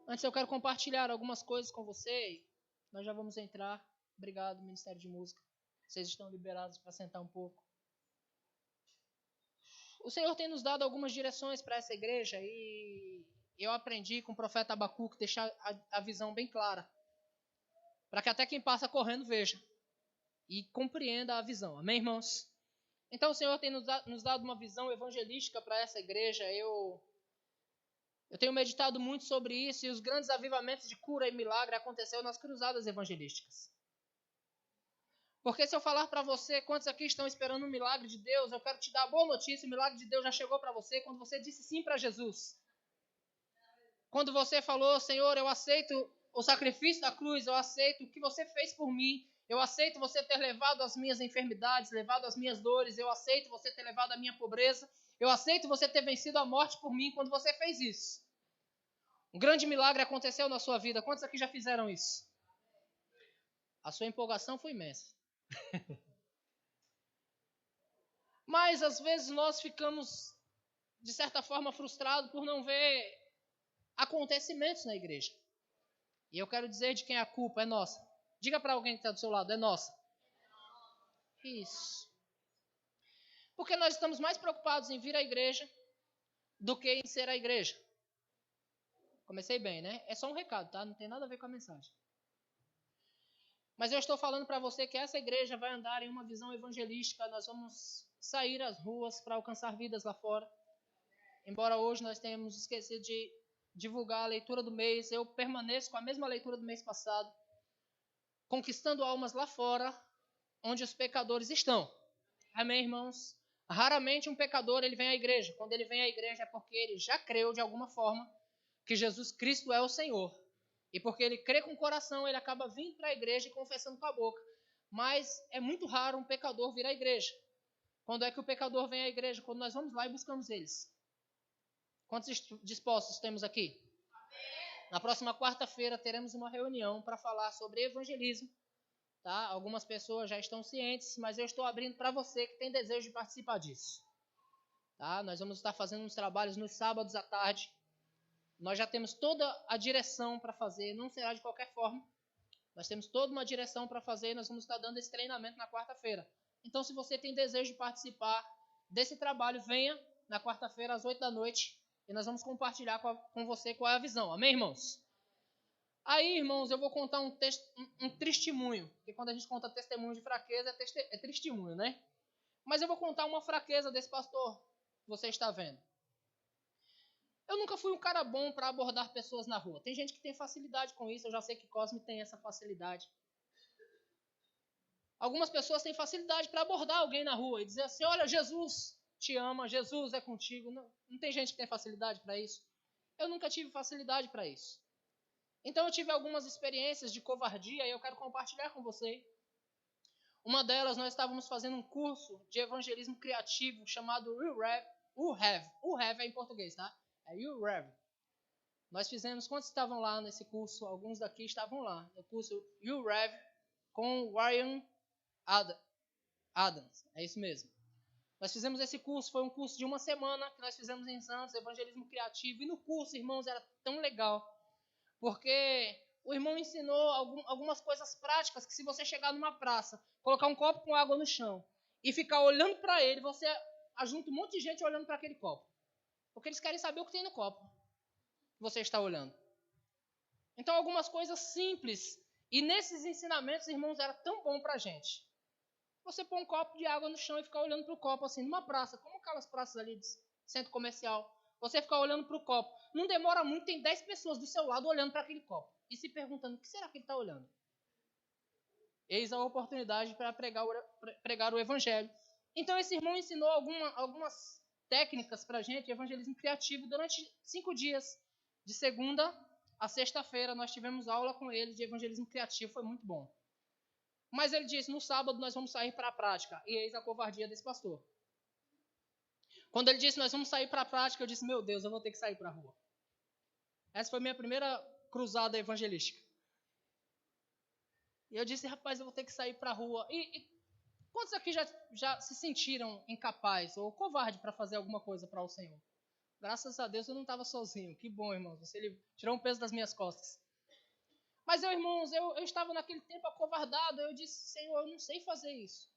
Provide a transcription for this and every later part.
Antes eu quero compartilhar algumas coisas com você. Nós já vamos entrar. Obrigado, Ministério de Música. Vocês estão liberados para sentar um pouco. O Senhor tem nos dado algumas direções para essa igreja e eu aprendi com o profeta Abacuque deixar a visão bem clara. Para que até quem passa correndo veja e compreenda a visão. Amém, irmãos? Então o Senhor tem nos dado uma visão evangelística para essa igreja. Eu tenho meditado muito sobre isso e os grandes avivamentos de cura e milagre aconteceram nas cruzadas evangelísticas. Porque se eu falar para você quantos aqui estão esperando um milagre de Deus, eu quero te dar a boa notícia, o milagre de Deus já chegou para você quando você disse sim para Jesus. Quando você falou, Senhor, eu aceito o sacrifício da cruz, eu aceito o que você fez por mim, eu aceito você ter levado as minhas enfermidades, levado as minhas dores, eu aceito você ter levado a minha pobreza, eu aceito você ter vencido a morte por mim quando você fez isso. Um grande milagre aconteceu na sua vida. Quantos aqui já fizeram isso? A sua empolgação foi imensa. Mas às vezes nós ficamos, de certa forma, frustrados por não ver acontecimentos na igreja. E eu quero dizer de quem é a culpa, é nossa. Diga para alguém que está do seu lado, é nossa. Isso. Porque nós estamos mais preocupados em vir à igreja do que em ser a igreja. Comecei bem, né? É só um recado, tá? Não tem nada a ver com a mensagem. Mas eu estou falando para você que essa igreja vai andar em uma visão evangelística. Nós vamos sair às ruas para alcançar vidas lá fora. Embora hoje nós tenhamos esquecido de divulgar a leitura do mês, eu permaneço com a mesma leitura do mês passado, conquistando almas lá fora, onde os pecadores estão. Amém, irmãos? Raramente um pecador ele vem à igreja. Quando ele vem à igreja é porque ele já creu de alguma forma que Jesus Cristo é o Senhor. E porque ele crê com o coração, ele acaba vindo para a igreja e confessando com a boca. Mas é muito raro um pecador vir à igreja. Quando é que o pecador vem à igreja? Quando nós vamos lá e buscamos eles. Quantos dispostos temos aqui? Amém. Na próxima quarta-feira teremos uma reunião para falar sobre evangelismo. Tá? Algumas pessoas já estão cientes, mas eu estou abrindo para você que tem desejo de participar disso. Tá? Nós vamos estar fazendo uns trabalhos nos sábados à tarde. Nós já temos toda a direção para fazer, não será de qualquer forma. Nós temos toda uma direção para fazer e nós vamos estar dando esse treinamento na quarta-feira. Então, se você tem desejo de participar desse trabalho, venha na quarta-feira às 8 da noite e nós vamos compartilhar com você qual é a visão. Amém, irmãos? Aí, irmãos, eu vou contar um testemunho, porque quando a gente conta testemunho de fraqueza, é testemunho, né? Mas eu vou contar uma fraqueza desse pastor que você está vendo. Eu nunca fui um cara bom para abordar pessoas na rua. Tem gente que tem facilidade com isso, eu já sei que Cosme tem essa facilidade. Algumas pessoas têm facilidade para abordar alguém na rua e dizer assim, olha, Jesus te ama, Jesus é contigo. Não tem gente que tem facilidade para isso. Eu nunca tive facilidade para isso. Então eu tive algumas experiências de covardia e eu quero compartilhar com você. Uma delas, nós estávamos fazendo um curso de evangelismo criativo chamado UHAV é em português, tá? É UHAV. Nós fizemos, quantos estavam lá nesse curso? Alguns daqui estavam lá. No curso UHAV com Ryan Adams. É isso mesmo. Nós fizemos esse curso, foi um curso de uma semana que nós fizemos em Santos, evangelismo criativo. E no curso, irmãos, era tão legal. Porque o irmão ensinou algumas coisas práticas que se você chegar numa praça, colocar um copo com água no chão e ficar olhando para ele, você ajunta um monte de gente olhando para aquele copo. Porque eles querem saber o que tem no copo que você está olhando. Então, algumas coisas simples. E nesses ensinamentos, irmãos, era tão bom para a gente. Você pôr um copo de água no chão e ficar olhando para o copo, assim, numa praça, como aquelas praças ali de centro comercial. Você ficar olhando para o copo. Não demora muito, tem 10 pessoas do seu lado olhando para aquele copo. E se perguntando, o que será que ele está olhando? Eis a oportunidade para pregar o evangelho. Então esse irmão ensinou algumas técnicas para a gente, de evangelismo criativo, durante 5 dias. De segunda a sexta-feira nós tivemos aula com ele de evangelismo criativo, foi muito bom. Mas ele disse, no sábado nós vamos sair para a prática. E eis a covardia desse pastor. Quando ele disse, nós vamos sair para a prática, eu disse, meu Deus, eu vou ter que sair para a rua. Essa foi a minha primeira cruzada evangelística. E eu disse, rapaz, eu vou ter que sair para a rua. E quantos aqui já se sentiram incapazes ou covardes para fazer alguma coisa para o Senhor? Graças a Deus eu não estava sozinho. Que bom, irmãos. Você tirou um peso das minhas costas. Mas, irmãos, eu estava naquele tempo acovardado. Eu disse, Senhor, eu não sei fazer isso.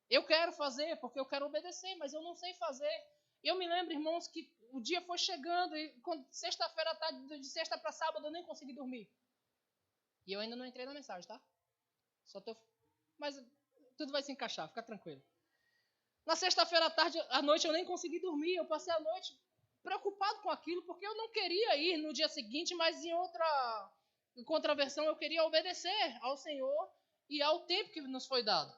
Eu quero fazer porque eu quero obedecer, mas eu não sei fazer. E eu me lembro, irmãos, que o dia foi chegando e sexta-feira à tarde, de sexta para sábado, eu nem consegui dormir. E eu ainda não entrei na mensagem, tá? Mas tudo vai se encaixar, fica tranquilo. Na sexta-feira à noite, eu nem consegui dormir. Eu passei a noite preocupado com aquilo, porque eu não queria ir no dia seguinte, mas em contraversão, eu queria obedecer ao Senhor e ao tempo que nos foi dado.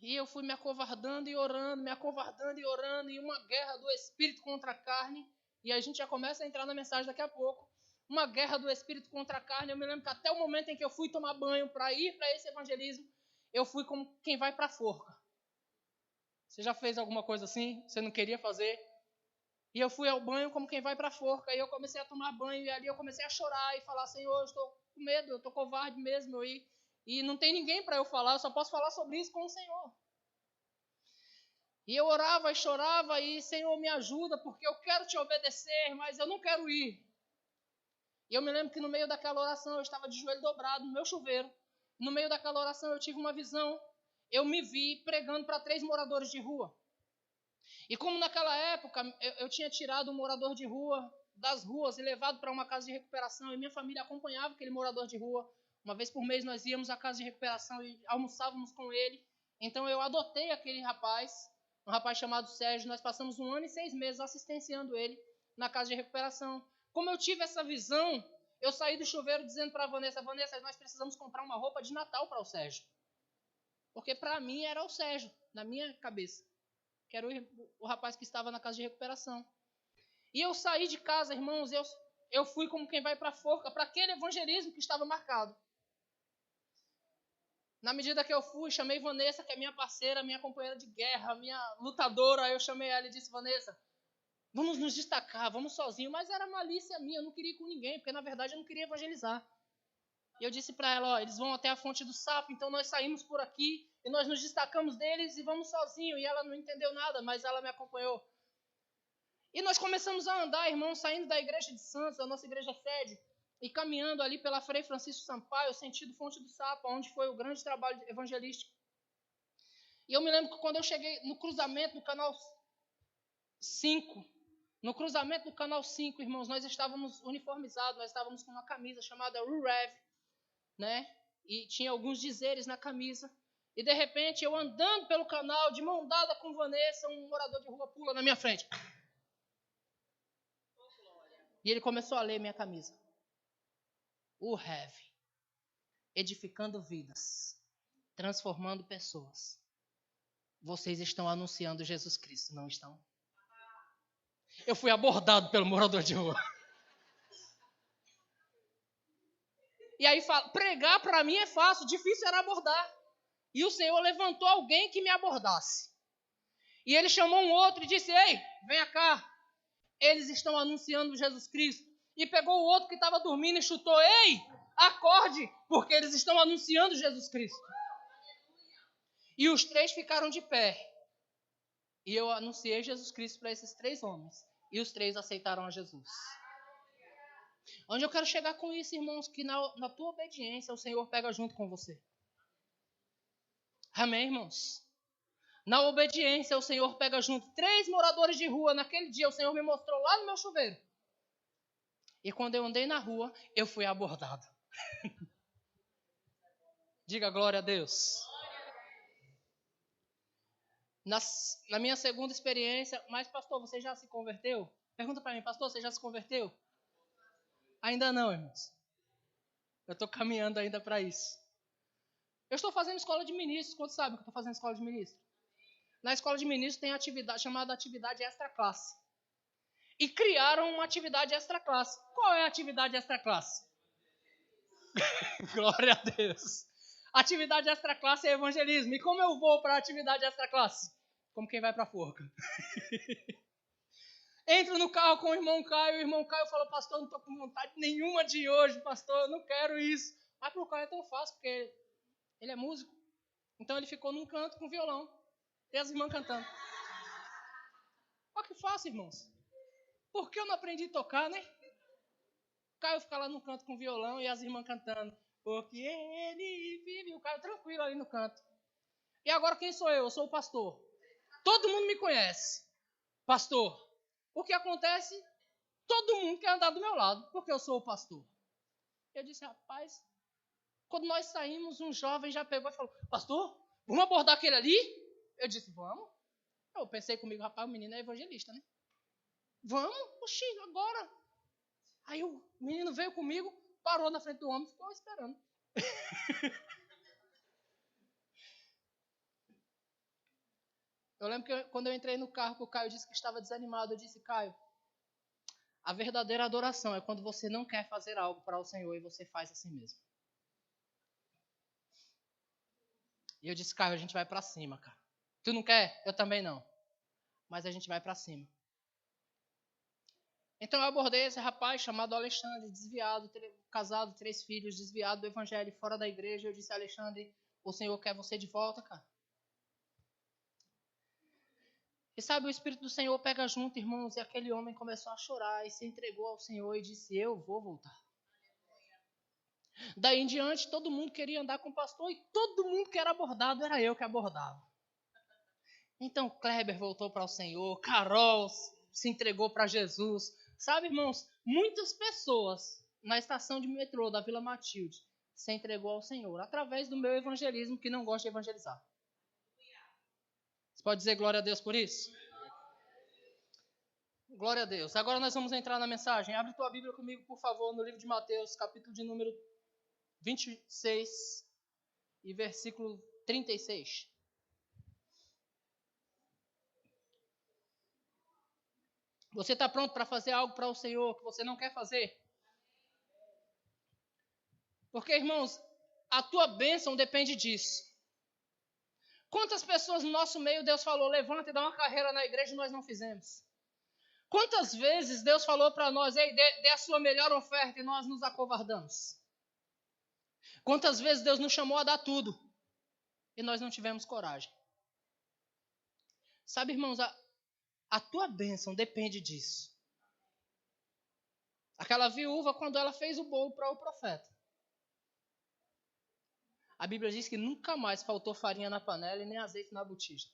E eu fui me acovardando e orando, e uma guerra do Espírito contra a carne. E a gente já começa a entrar na mensagem daqui a pouco. Uma guerra do Espírito contra a carne. Eu me lembro que até o momento em que eu fui tomar banho para ir para esse evangelismo, eu fui como quem vai para a forca. Você já fez alguma coisa assim? Você não queria fazer? E eu fui ao banho como quem vai para a forca. E eu comecei a tomar banho e ali eu comecei a chorar e falar, Senhor, eu estou com medo, eu estou covarde mesmo. E não tem ninguém para eu falar, eu só posso falar sobre isso com o Senhor. E eu orava e chorava e, Senhor, me ajuda, porque eu quero te obedecer, mas eu não quero ir. E eu me lembro que no meio daquela oração eu estava de joelho dobrado no meu chuveiro. No meio daquela oração eu tive uma visão. Eu me vi pregando para 3 moradores de rua. E como naquela época eu tinha tirado um morador de rua das ruas e levado para uma casa de recuperação, e minha família acompanhava aquele morador de rua. Uma vez por mês nós íamos à casa de recuperação e almoçávamos com ele. Então eu adotei aquele rapaz, um rapaz chamado Sérgio. Nós passamos 1 ano e 6 meses assistenciando ele na casa de recuperação. Como eu tive essa visão, eu saí do chuveiro dizendo para a Vanessa, nós precisamos comprar uma roupa de Natal para o Sérgio. Porque para mim era o Sérgio, na minha cabeça. Que era o rapaz que estava na casa de recuperação. E eu saí de casa, irmãos, eu fui como quem vai para a forca, para aquele evangelismo que estava marcado. Na medida que eu fui, chamei Vanessa, que é minha parceira, minha companheira de guerra, minha lutadora. Eu chamei ela e disse, Vanessa, vamos nos destacar, vamos sozinhos. Mas era malícia minha, eu não queria ir com ninguém, porque na verdade eu não queria evangelizar. E eu disse para ela, eles vão até a fonte do sapo, então nós saímos por aqui e nós nos destacamos deles e vamos sozinhos. E ela não entendeu nada, mas ela me acompanhou. E nós começamos a andar, irmãos, saindo da igreja de Santos, a nossa igreja sede, e caminhando ali pela Frei Francisco Sampaio, sentido Fonte do Sapo, onde foi o grande trabalho evangelístico. E eu me lembro que quando eu cheguei no cruzamento do canal 5, irmãos, nós estávamos uniformizados, nós estávamos com uma camisa chamada RUREV, né? E tinha alguns dizeres na camisa. E de repente, eu andando pelo canal, de mão dada com Vanessa, um morador de rua pula na minha frente. E ele começou a ler minha camisa. RUREV, edificando vidas, transformando pessoas. Vocês estão anunciando Jesus Cristo, não estão? Eu fui abordado pelo morador de rua. E aí, pregar para mim é fácil, difícil era abordar. E o Senhor levantou alguém que me abordasse. E ele chamou um outro e disse, ei, venha cá. Eles estão anunciando Jesus Cristo. E pegou o outro que estava dormindo e chutou, ei, acorde, porque eles estão anunciando Jesus Cristo. E os 3 ficaram de pé. E eu anunciei Jesus Cristo para esses 3 homens. E os 3 aceitaram a Jesus. Onde eu quero chegar com isso, irmãos, que na tua obediência o Senhor pega junto com você. Amém, irmãos? Na obediência o Senhor pega junto. 3 moradores de rua, naquele dia o Senhor me mostrou lá no meu chuveiro. E quando eu andei na rua, eu fui abordado. Diga glória a Deus. Na minha segunda experiência, mas pastor, você já se converteu? Pergunta para mim, pastor, você já se converteu? Ainda não, irmãos. Eu estou caminhando ainda para isso. Eu estou fazendo escola de ministros. Quantos sabem que eu estou fazendo escola de ministros? Na escola de ministros tem atividade chamada atividade extra classe. E criaram uma atividade extra classe. Qual é a atividade extra classe? Glória a Deus. Atividade extra classe é evangelismo. E como eu vou para a atividade extra classe? Como quem vai para a forca. Entro no carro com o irmão Caio falou, pastor, não estou com vontade nenhuma de ir hoje, pastor, eu não quero isso. Mas para o Caio é tão fácil, porque ele é músico. Então ele ficou num canto com violão. E as irmãs cantando. Olha que faço, irmãos? Por que eu não aprendi a tocar, né? Caio fica lá no canto com violão e as irmãs cantando. Porque ele vive. O Caio tranquilo ali no canto. E agora quem sou eu? Eu sou o pastor. Todo mundo me conhece. Pastor. O que acontece? Todo mundo quer andar do meu lado, porque eu sou o pastor. Eu disse, rapaz, quando nós saímos, um jovem já pegou e falou, pastor, vamos abordar aquele ali? Eu disse, vamos. Eu pensei comigo, rapaz, o menino é evangelista, né? Vamos? Oxi, agora. Aí o menino veio comigo, parou na frente do homem e ficou esperando. Eu lembro que quando eu entrei no carro, que o Caio disse que estava desanimado, eu disse, Caio, a verdadeira adoração é quando você não quer fazer algo para o Senhor e você faz assim mesmo. E eu disse, Caio, a gente vai para cima, cara. Tu não quer? Eu também não. Mas a gente vai para cima. Então eu abordei esse rapaz chamado Alexandre, desviado, casado, 3 filhos, desviado do evangelho, fora da igreja. Eu disse, Alexandre, o Senhor quer você de volta, cara. E sabe, o Espírito do Senhor pega junto, irmãos, e aquele homem começou a chorar e se entregou ao Senhor e disse, eu vou voltar. Daí em diante, todo mundo queria andar com o pastor e todo mundo que era abordado, era eu que abordava. Então Kleber voltou para o Senhor, Carol se entregou para Jesus. Sabe, irmãos, muitas pessoas na estação de metrô da Vila Matilde se entregou ao Senhor através do meu evangelismo, que não gosta de evangelizar. Você pode dizer glória a Deus por isso? Glória a Deus. Agora nós vamos entrar na mensagem. Abre tua Bíblia comigo, por favor, no livro de Mateus, capítulo de número 26 e versículo 36. Você está pronto para fazer algo para o Senhor que você não quer fazer? Porque, irmãos, a tua bênção depende disso. Quantas pessoas no nosso meio Deus falou, levanta e dá uma carreira na igreja e nós não fizemos? Quantas vezes Deus falou para nós, ei, dê a sua melhor oferta e nós nos acovardamos? Quantas vezes Deus nos chamou a dar tudo e nós não tivemos coragem? Sabe, irmãos, a tua bênção depende disso. Aquela viúva, quando ela fez o bolo para o profeta, a Bíblia diz que nunca mais faltou farinha na panela e nem azeite na botija.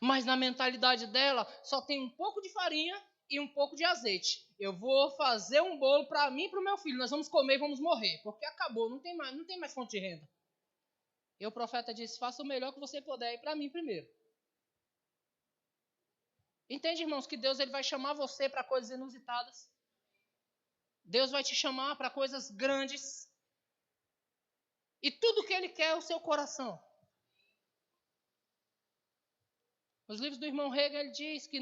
Mas na mentalidade dela, só tem um pouco de farinha e um pouco de azeite. Eu vou fazer um bolo para mim e para o meu filho. Nós vamos comer e vamos morrer. Porque acabou, não tem mais fonte de renda. E o profeta disse, faça o melhor que você puder e para mim primeiro. Entende, irmãos, que Deus ele vai chamar você para coisas inusitadas. Deus vai te chamar para coisas grandes. E tudo que Ele quer é o seu coração. Nos livros do irmão Hegel, ele diz que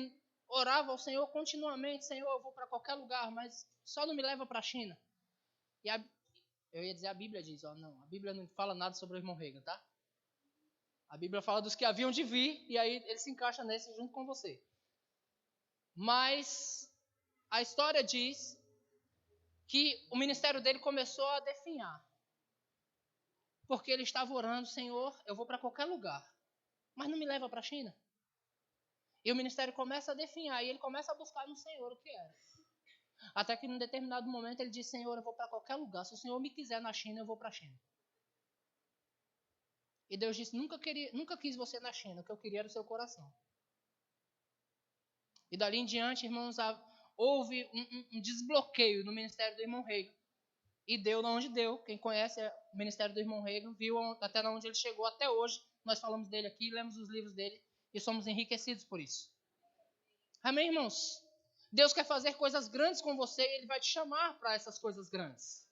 orava ao Senhor continuamente. Senhor, eu vou para qualquer lugar, mas só não me leva para a China. E eu ia dizer, a Bíblia diz, não, a Bíblia não fala nada sobre o irmão Hegel, tá? A Bíblia fala dos que haviam de vir, e aí ele se encaixa nesse junto com você. Mas a história diz que o ministério dele começou a definhar. Porque ele estava orando, Senhor, eu vou para qualquer lugar, mas não me leva para a China. E o ministério começa a definhar, e ele começa a buscar no Senhor o que era. Até que em um determinado momento ele diz, Senhor, eu vou para qualquer lugar, se o Senhor me quiser na China, eu vou para a China. E Deus disse, nunca quis você na China, o que eu queria era o seu coração. E dali em diante, irmãos, houve um desbloqueio no ministério do irmão Hegel. E deu onde deu. Quem conhece o ministério do irmão Hegel viu até onde ele chegou até hoje. Nós falamos dele aqui, lemos os livros dele e somos enriquecidos por isso. Amém, irmãos? Deus quer fazer coisas grandes com você e Ele vai te chamar para essas coisas grandes.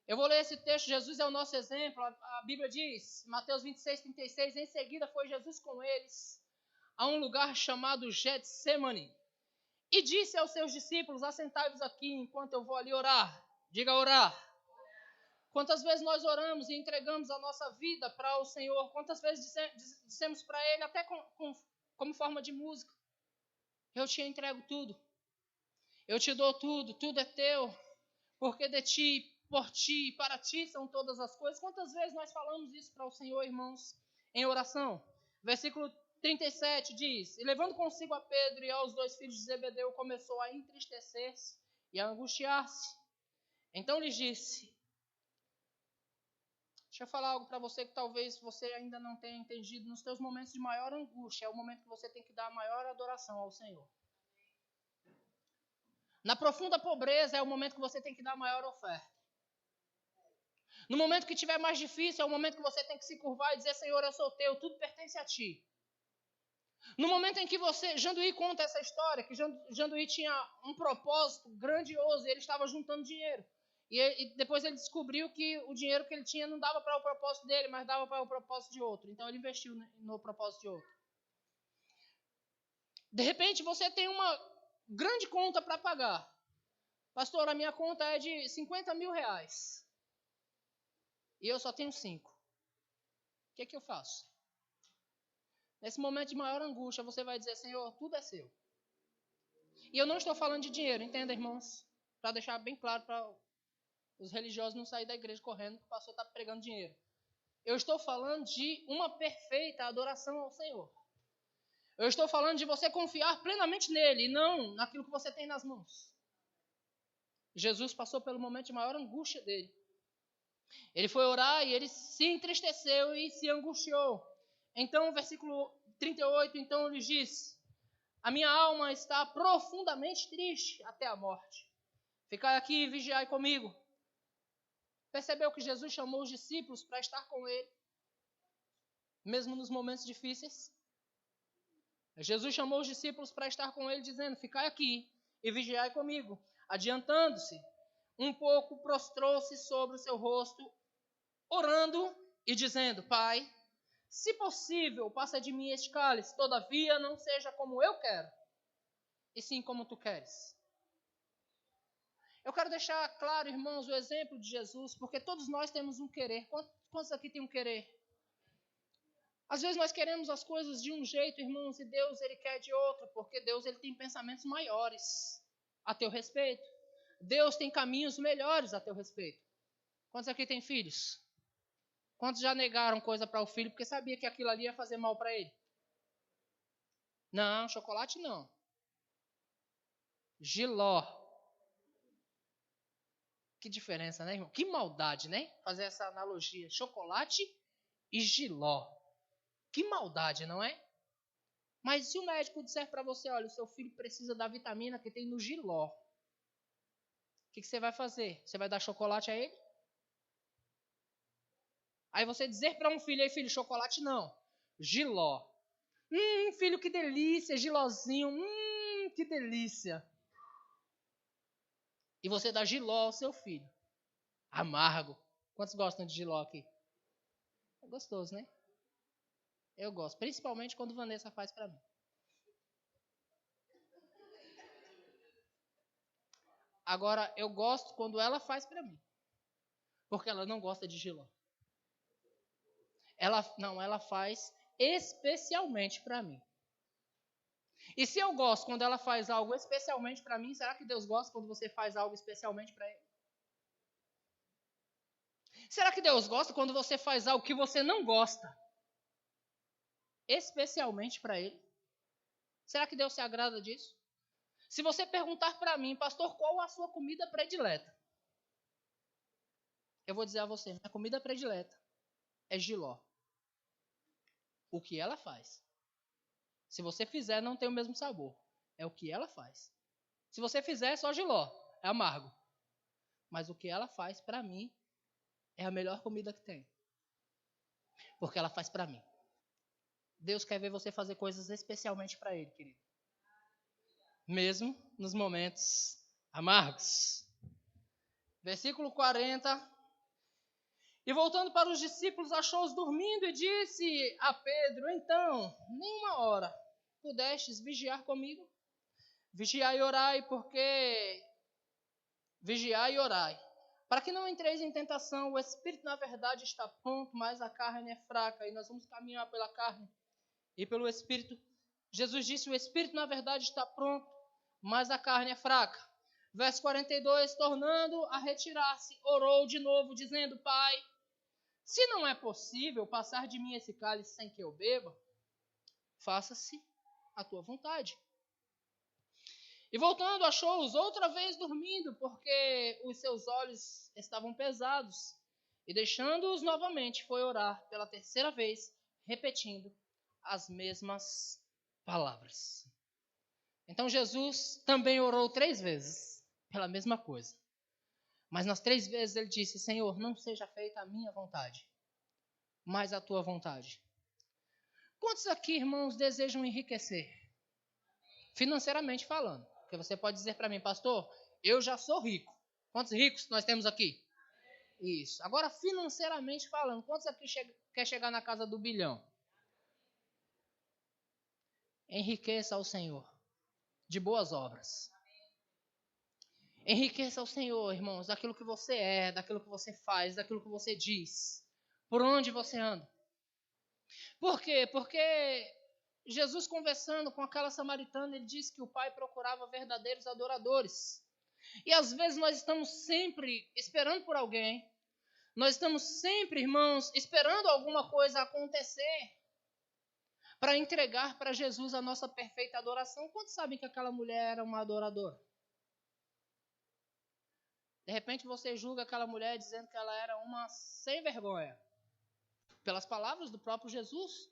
Eu vou ler esse texto. Jesus é o nosso exemplo. A Bíblia diz, Mateus 26, 36, em seguida foi Jesus com eles a um lugar chamado Getsemane e disse aos seus discípulos, assentai-vos aqui enquanto eu vou ali orar. Diga orar. Quantas vezes nós oramos e entregamos a nossa vida para o Senhor? Quantas vezes dissemos para Ele, até como forma de música, eu te entrego tudo. Eu te dou tudo, tudo é teu. Porque de ti, por ti e para ti são todas as coisas. Quantas vezes nós falamos isso para o Senhor, irmãos, em oração? Versículo 37 diz: E levando consigo a Pedro e aos 2 filhos de Zebedeu, começou a entristecer-se e a angustiar-se. Então lhes disse: Deixa eu falar algo para você que talvez você ainda não tenha entendido. Nos teus momentos de maior angústia, é o momento que você tem que dar a maior adoração ao Senhor. Na profunda pobreza, é o momento que você tem que dar a maior oferta. No momento que estiver mais difícil, é o momento que você tem que se curvar e dizer: Senhor, eu sou teu, tudo pertence a ti. No momento em que Janduí conta essa história, que Janduí tinha um propósito grandioso, e ele estava juntando dinheiro. E depois ele descobriu que o dinheiro que ele tinha não dava para o propósito dele, mas dava para o propósito de outro. Então ele investiu no propósito de outro. De repente você tem uma grande conta para pagar. Pastor, a minha conta é de 50 mil reais. E eu só tenho 5. O que é que eu faço? Nesse momento de maior angústia, você vai dizer: Senhor, tudo é seu. E eu não estou falando de dinheiro, entenda, irmãos? Para deixar bem claro para os religiosos não saírem da igreja correndo que o pastor está pregando dinheiro. Eu estou falando de uma perfeita adoração ao Senhor. Eu estou falando de você confiar plenamente nele e não naquilo que você tem nas mãos. Jesus passou pelo momento de maior angústia dele. Ele foi orar e ele se entristeceu e se angustiou. Então, versículo 38, então ele diz: A minha alma está profundamente triste até a morte. Ficai aqui e vigiai comigo. Percebeu que Jesus chamou os discípulos para estar com ele, mesmo nos momentos difíceis? Jesus chamou os discípulos para estar com ele, dizendo: Ficai aqui e vigiai comigo. Adiantando-se um pouco, prostrou-se sobre o seu rosto, orando e dizendo: Pai, se possível, passa de mim este cálice, todavia não seja como eu quero, e sim como tu queres. Eu quero deixar claro, irmãos, o exemplo de Jesus, porque todos nós temos um querer. Quantos aqui tem um querer? Às vezes nós queremos as coisas de um jeito, irmãos, e Deus ele quer de outro, porque Deus ele tem pensamentos maiores a teu respeito. Deus tem caminhos melhores a teu respeito. Quantos aqui têm filhos? Quantos já negaram coisa para o filho porque sabia que aquilo ali ia fazer mal para ele? Não, chocolate não. Jiló. Que diferença, né, irmão? Que maldade, né? Fazer essa analogia. Chocolate e jiló. Que maldade, não é? Mas se o médico disser para você: olha, o seu filho precisa da vitamina que tem no jiló, o que você vai fazer? Você vai dar chocolate a ele? Aí você dizer para um filho: ei filho, chocolate não, jiló. Filho, que delícia, jilózinho, que delícia. E você dá jiló ao seu filho. Amargo. Quantos gostam de jiló aqui? É gostoso, né? Eu gosto, principalmente quando Vanessa faz para mim. Agora, eu gosto quando ela faz para mim. Porque ela não gosta de jiló. Ela faz especialmente para mim. E se eu gosto quando ela faz algo especialmente para mim, será que Deus gosta quando você faz algo especialmente para ele? Será que Deus gosta quando você faz algo que você não gosta especialmente para ele? Será que Deus se agrada disso? Se você perguntar para mim: pastor, qual a sua comida predileta? Eu vou dizer a você: minha comida predileta é jiló. O que ela faz. Se você fizer, não tem o mesmo sabor. É o que ela faz. Se você fizer, é só jiló. É amargo. Mas o que ela faz, para mim, é a melhor comida que tem. Porque ela faz para mim. Deus quer ver você fazer coisas especialmente para Ele, querido. Mesmo nos momentos amargos. Versículo 40. E voltando para os discípulos, achou-os dormindo e disse a Pedro: então, nenhuma hora pudestes vigiar comigo? Vigiai e orai, vigiai e orai, para que não entreis em tentação. O espírito na verdade está pronto, mas a carne é fraca. E nós vamos caminhar pela carne e pelo espírito. Jesus disse: o espírito na verdade está pronto, mas a carne é fraca. Verso 42, tornando a retirar-se, orou de novo, dizendo: Pai, se não é possível passar de mim esse cálice sem que eu beba, faça-se a tua vontade. E voltando, achou-os outra vez dormindo, porque os seus olhos estavam pesados. E deixando-os novamente, foi orar pela terceira vez, repetindo as mesmas palavras. Então Jesus também orou 3 vezes pela mesma coisa. Mas nas 3 vezes ele disse: Senhor, não seja feita a minha vontade, mas a tua vontade. Quantos aqui, irmãos, desejam enriquecer? Financeiramente falando. Porque você pode dizer para mim, pastor, eu já sou rico. Quantos ricos nós temos aqui? Isso. Agora, financeiramente falando, quantos aqui quer chegar na casa do bilhão? Enriqueça ao Senhor de boas obras. Enriqueça ao Senhor, irmãos, daquilo que você é, daquilo que você faz, daquilo que você diz. Por onde você anda. Por quê? Porque Jesus, conversando com aquela samaritana, ele disse que o Pai procurava verdadeiros adoradores. E às vezes nós estamos sempre esperando por alguém. Nós estamos sempre, irmãos, esperando alguma coisa acontecer para entregar para Jesus a nossa perfeita adoração. Quantos sabem que aquela mulher era uma adoradora? De repente você julga aquela mulher dizendo que ela era uma sem vergonha. Pelas palavras do próprio Jesus.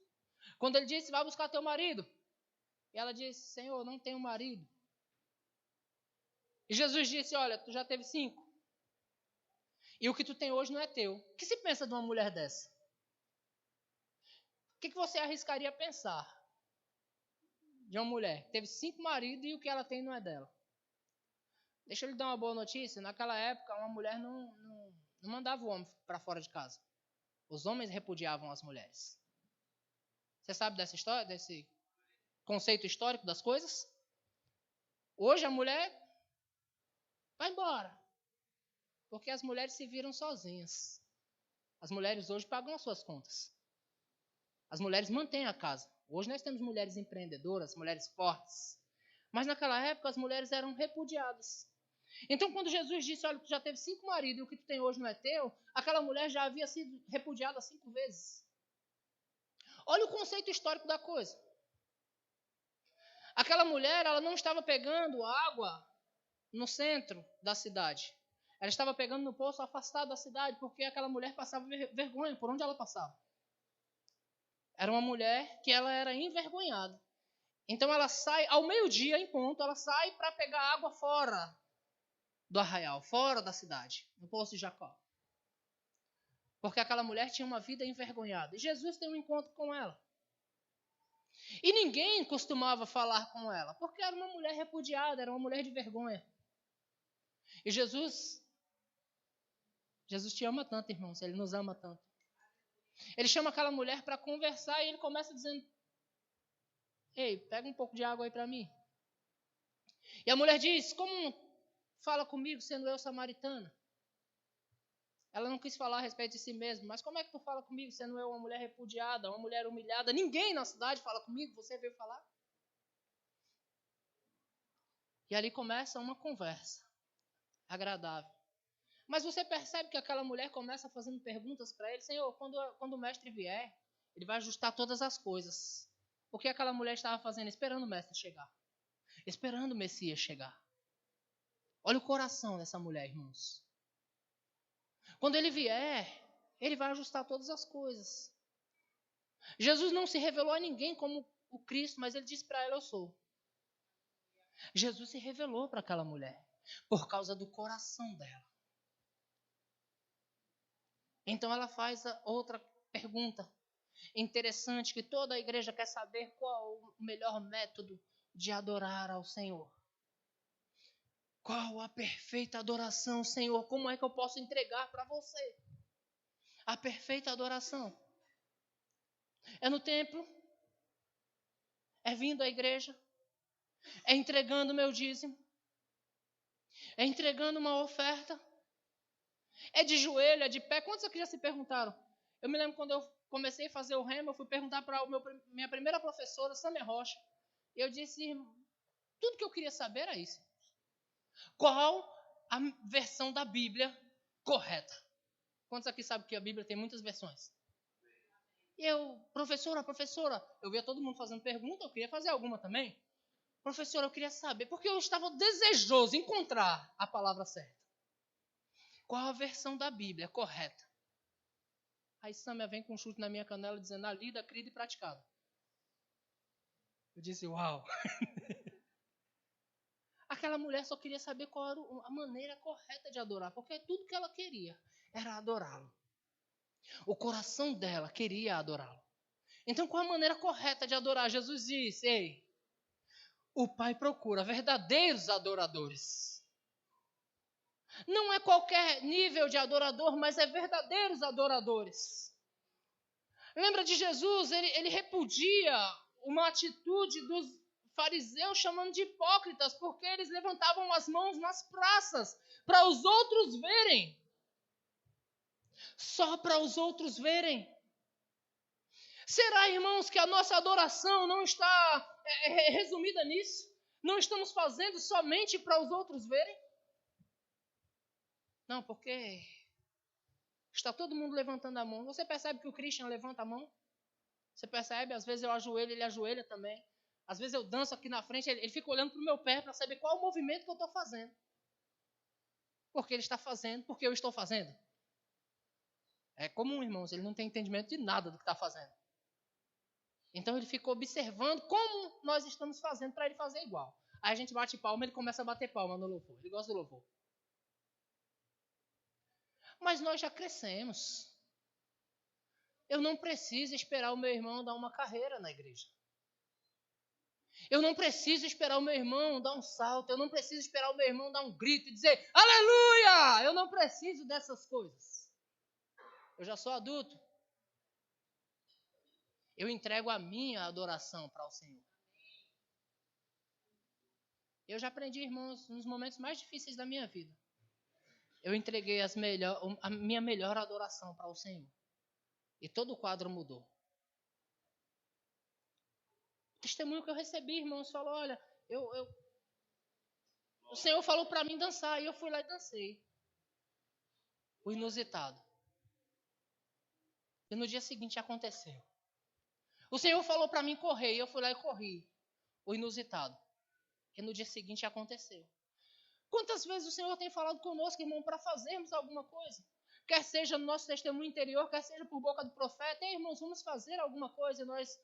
Quando ele disse, vai buscar teu marido. E ela disse, Senhor, não tenho marido. E Jesus disse, olha, tu já teve 5. E o que tu tem hoje não é teu. O que se pensa de uma mulher dessa? O que você arriscaria pensar de uma mulher que teve 5 maridos e o que ela tem não é dela? Deixa eu lhe dar uma boa notícia. Naquela época, uma mulher não mandava o homem para fora de casa. Os homens repudiavam as mulheres. Você sabe dessa história, desse conceito histórico das coisas? Hoje a mulher vai embora. Porque as mulheres se viram sozinhas. As mulheres hoje pagam as suas contas. As mulheres mantêm a casa. Hoje nós temos mulheres empreendedoras, mulheres fortes. Mas naquela época as mulheres eram repudiadas. Então quando Jesus disse, olha, tu já teve 5 maridos e o que tu tem hoje não é teu, aquela mulher já havia sido repudiada 5 vezes. Olha o conceito histórico da coisa. Aquela mulher, ela não estava pegando água no centro da cidade. Ela estava pegando no poço afastado da cidade, porque aquela mulher passava vergonha por onde ela passava. Era uma mulher que ela era envergonhada. Então ela sai, ao meio-dia em ponto, ela sai para pegar água fora do arraial, fora da cidade, no poço de Jacó. Porque aquela mulher tinha uma vida envergonhada. E Jesus tem um encontro com ela. E ninguém costumava falar com ela, porque era uma mulher repudiada, era uma mulher de vergonha. E Jesus te ama tanto, irmãos, ele nos ama tanto. Ele chama aquela mulher para conversar e ele começa dizendo, ei, pega um pouco de água aí para mim. E a mulher diz, como fala comigo sendo eu samaritana? Ela não quis falar a respeito de si mesma, mas como é que tu fala comigo sendo eu uma mulher repudiada, uma mulher humilhada? Ninguém na cidade fala comigo, você veio falar? E ali começa uma conversa agradável. Mas você percebe que aquela mulher começa fazendo perguntas para ele, Senhor, quando o mestre vier, ele vai ajustar todas as coisas. O que aquela mulher estava fazendo? Esperando o mestre chegar. Esperando o Messias chegar. Olha o coração dessa mulher, irmãos. Quando ele vier, ele vai ajustar todas as coisas. Jesus não se revelou a ninguém como o Cristo, mas ele disse para ela, eu sou. Jesus se revelou para aquela mulher, por causa do coração dela. Então ela faz outra pergunta interessante, que toda a igreja quer saber qual o melhor método de adorar ao Senhor. Qual a perfeita adoração, Senhor? Como é que eu posso entregar para você a perfeita adoração? É no templo? É vindo à igreja? É entregando o meu dízimo? É entregando uma oferta? É de joelho? É de pé? Quantos aqui já se perguntaram? Eu me lembro quando eu comecei a fazer o remo, eu fui perguntar para minha primeira professora, Samia Rocha. E eu disse, tudo que eu queria saber era isso. Qual a versão da Bíblia correta? Quantos aqui sabem que a Bíblia tem muitas versões? E eu, professora, eu via todo mundo fazendo pergunta, eu queria fazer alguma também. Professora, eu queria saber, porque eu estava desejoso em encontrar a palavra certa. Qual a versão da Bíblia correta? Aí Sâmia vem com um chute na minha canela dizendo, a lida, crida e praticada. Eu disse, uau. Aquela mulher só queria saber qual era a maneira correta de adorar, porque tudo que ela queria era adorá-lo. O coração dela queria adorá-lo. Então, qual a maneira correta de adorar? Jesus disse, ei, o Pai procura verdadeiros adoradores. Não é qualquer nível de adorador, mas é verdadeiros adoradores. Lembra de Jesus? Ele repudia uma atitude dos fariseus chamando de hipócritas, porque eles levantavam as mãos nas praças para os outros verem. Só para os outros verem. Será, irmãos, que a nossa adoração não está resumida nisso? Não estamos fazendo somente para os outros verem? Não, porque está todo mundo levantando a mão. Você percebe que o Christian levanta a mão? Você percebe? Às vezes eu ajoelho, ele ajoelha também. Às vezes eu danço aqui na frente, ele fica olhando para o meu pé para saber qual é o movimento que eu estou fazendo. Porque ele está fazendo, porque eu estou fazendo. É comum, irmãos, ele não tem entendimento de nada do que está fazendo. Então ele fica observando como nós estamos fazendo para ele fazer igual. Aí a gente bate palma, ele começa a bater palma no louvor. Ele gosta do louvor. Mas nós já crescemos. Eu não preciso esperar o meu irmão dar uma carreira na igreja. Eu não preciso esperar o meu irmão dar um salto. Eu não preciso esperar o meu irmão dar um grito e dizer aleluia! Eu não preciso dessas coisas. Eu já sou adulto. Eu entrego a minha adoração para o Senhor. Eu já aprendi, irmãos, nos momentos mais difíceis da minha vida. Eu entreguei a minha melhor adoração para o Senhor. E todo o quadro mudou. O testemunho que eu recebi, irmãos, falou, olha, o Senhor falou para mim dançar, e eu fui lá e dancei. O inusitado. E no dia seguinte aconteceu. O Senhor falou para mim correr, e eu fui lá e corri. O inusitado. E no dia seguinte aconteceu. Quantas vezes o Senhor tem falado conosco, irmão, para fazermos alguma coisa? Quer seja no nosso testemunho interior, quer seja por boca do profeta. Ei, irmãos, vamos fazer alguma coisa e nós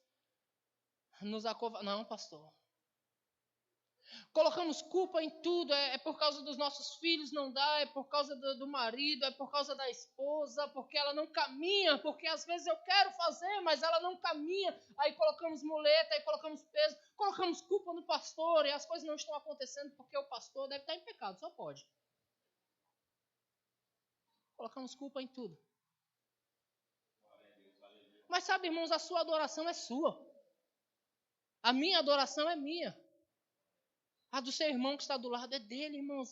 nos acovardamos. Não, pastor. Colocamos culpa em tudo, é por causa dos nossos filhos, não dá, é por causa do marido, é por causa da esposa, porque ela não caminha, porque às vezes eu quero fazer, mas ela não caminha. Aí colocamos muleta, aí colocamos peso, colocamos culpa no pastor e as coisas não estão acontecendo porque o pastor deve estar em pecado, só pode. Colocamos culpa em tudo. Mas sabe, irmãos, a sua adoração é sua. A minha adoração é minha. A do seu irmão que está do lado é dele, irmãos.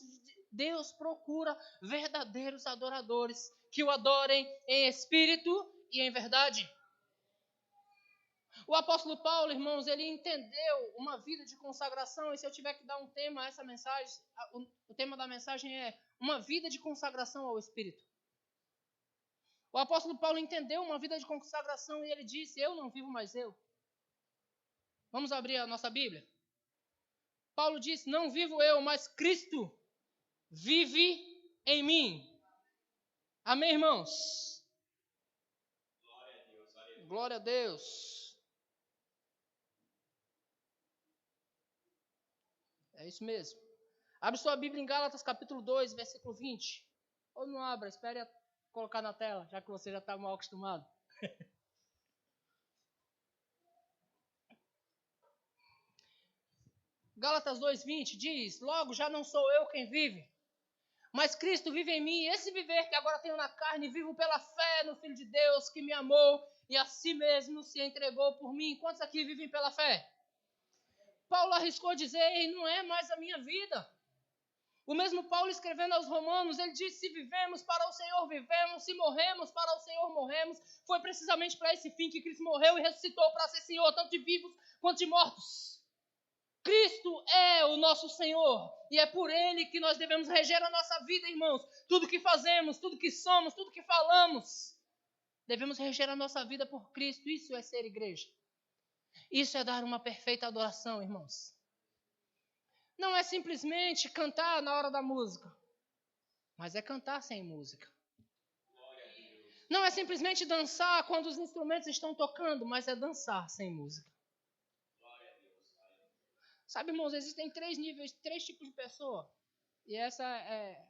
Deus procura verdadeiros adoradores que o adorem em espírito e em verdade. O apóstolo Paulo, irmãos, ele entendeu uma vida de consagração. E se eu tiver que dar um tema a essa mensagem, o tema da mensagem é uma vida de consagração ao Espírito. O apóstolo Paulo entendeu uma vida de consagração e ele disse, eu não vivo mais eu. Vamos abrir a nossa Bíblia? Paulo disse, não vivo eu, mas Cristo vive em mim. Amém, irmãos? Glória a Deus. Glória a Deus. É isso mesmo. Abre sua Bíblia em Gálatas capítulo 2, versículo 20. Ou não abra, espere colocar na tela, já que você já está mal acostumado. Gálatas 2:20 diz, logo já não sou eu quem vive, mas Cristo vive em mim, e esse viver que agora tenho na carne, vivo pela fé no Filho de Deus que me amou e a si mesmo se entregou por mim. Quantos aqui vivem pela fé? Paulo arriscou dizer, não é mais a minha vida. O mesmo Paulo escrevendo aos Romanos, ele disse, se vivemos para o Senhor vivemos, se morremos para o Senhor morremos. Foi precisamente para esse fim que Cristo morreu e ressuscitou para ser Senhor, tanto de vivos quanto de mortos. Cristo é o nosso Senhor e é por Ele que nós devemos reger a nossa vida, irmãos. Tudo que fazemos, tudo que somos, tudo que falamos. Devemos reger a nossa vida por Cristo. Isso é ser igreja. Isso é dar uma perfeita adoração, irmãos. Não é simplesmente cantar na hora da música, mas é cantar sem música. Não é simplesmente dançar quando os instrumentos estão tocando, mas é dançar sem música. Sabe, irmãos, existem 3 níveis, 3 tipos de pessoa. E essa é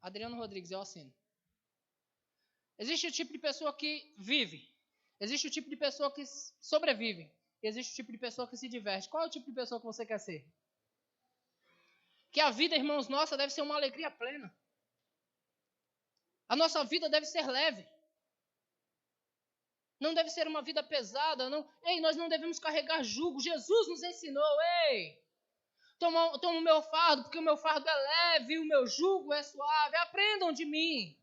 Adriano Rodrigues, eu assino. Existe o tipo de pessoa que vive. Existe o tipo de pessoa que sobrevive. Existe o tipo de pessoa que se diverte. Qual é o tipo de pessoa que você quer ser? Que a vida, irmãos, nossa, deve ser uma alegria plena. A nossa vida deve ser leve. Não deve ser uma vida pesada. Não. Ei, nós não devemos carregar jugo. Jesus nos ensinou, ei, toma o meu fardo, porque o meu fardo é leve e o meu jugo é suave. Aprendam de mim.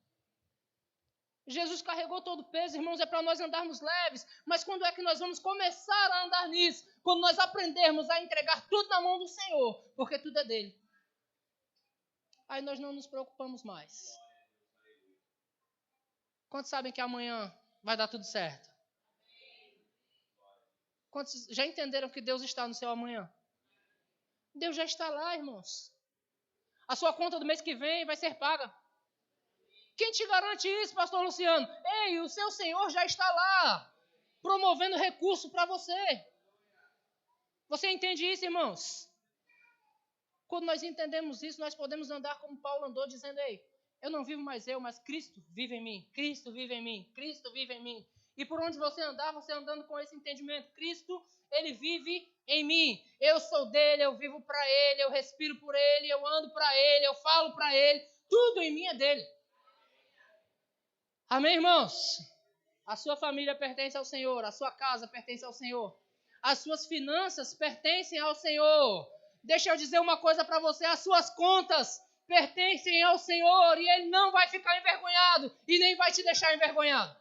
Jesus carregou todo o peso, irmãos, é para nós andarmos leves. Mas quando é que nós vamos começar a andar nisso? Quando nós aprendermos a entregar tudo na mão do Senhor, porque tudo é dele. Aí nós não nos preocupamos mais. Quantos sabem que amanhã vai dar tudo certo? Quantos já entenderam que Deus está no seu amanhã? Deus já está lá, irmãos. A sua conta do mês que vem vai ser paga. Quem te garante isso, pastor Luciano? Ei, o seu Senhor já está lá, promovendo recurso para você. Você entende isso, irmãos? Quando nós entendemos isso, nós podemos andar como Paulo andou, dizendo, ei, eu não vivo mais eu, mas Cristo vive em mim. Cristo vive em mim. Cristo vive em mim. E por onde você andar, você andando com esse entendimento. Cristo, Ele vive em mim. Eu sou dele, eu vivo para Ele, eu respiro por Ele, eu ando para Ele, eu falo para Ele. Tudo em mim é dele. Amém, irmãos? A sua família pertence ao Senhor, a sua casa pertence ao Senhor. As suas finanças pertencem ao Senhor. Deixa eu dizer uma coisa para você, as suas contas pertencem ao Senhor e Ele não vai ficar envergonhado e nem vai te deixar envergonhado.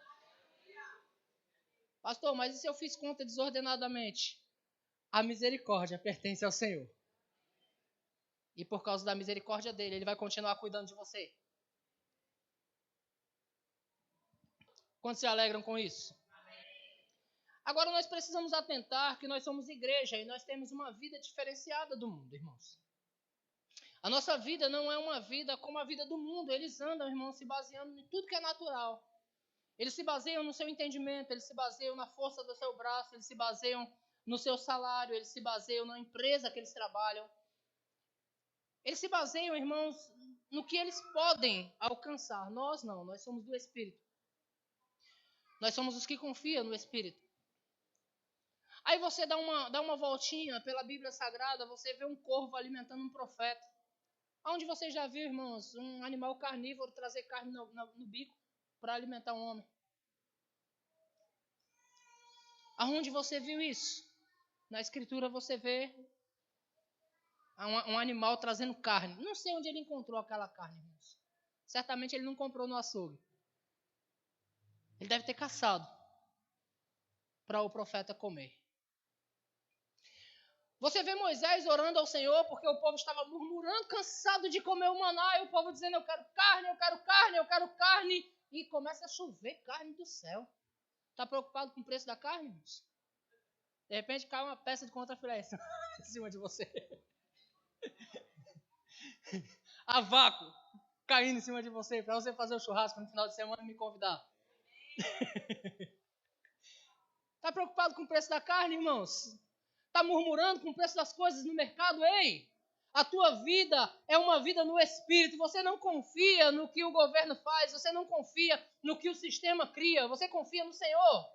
Pastor, mas e se eu fiz conta desordenadamente? A misericórdia pertence ao Senhor. E por causa da misericórdia dele, Ele vai continuar cuidando de você. Quantos se alegram com isso? Agora nós precisamos atentar que nós somos igreja e nós temos uma vida diferenciada do mundo, irmãos. A nossa vida não é uma vida como a vida do mundo. Eles andam, irmãos, se baseando em tudo que é natural. Eles se baseiam no seu entendimento, eles se baseiam na força do seu braço, eles se baseiam no seu salário, eles se baseiam na empresa que eles trabalham. Eles se baseiam, irmãos, no que eles podem alcançar. Nós não, nós somos do Espírito. Nós somos os que confiam no Espírito. Aí você dá uma voltinha pela Bíblia Sagrada, você vê um corvo alimentando um profeta. Onde você já viu, irmãos, um animal carnívoro trazer carne no bico para alimentar um homem? Aonde você viu isso? Na Escritura você vê um animal trazendo carne. Não sei onde ele encontrou aquela carne, irmãos. Certamente ele não comprou no açougue. Ele deve ter caçado para o profeta comer. Você vê Moisés orando ao Senhor porque o povo estava murmurando, cansado de comer o maná, e o povo dizendo, eu quero carne, eu quero carne, eu quero carne. E começa a chover carne do céu. Está preocupado com o preço da carne, irmãos? De repente cai uma peça de contrafilé em cima de você. A vácuo caindo em cima de você para você fazer o churrasco no final de semana e me convidar. Está preocupado com o preço da carne, irmãos? Está murmurando com o preço das coisas no mercado? Ei, a tua vida é uma vida no Espírito. Você não confia no que o governo faz. Você não confia no que o sistema cria. Você confia no Senhor.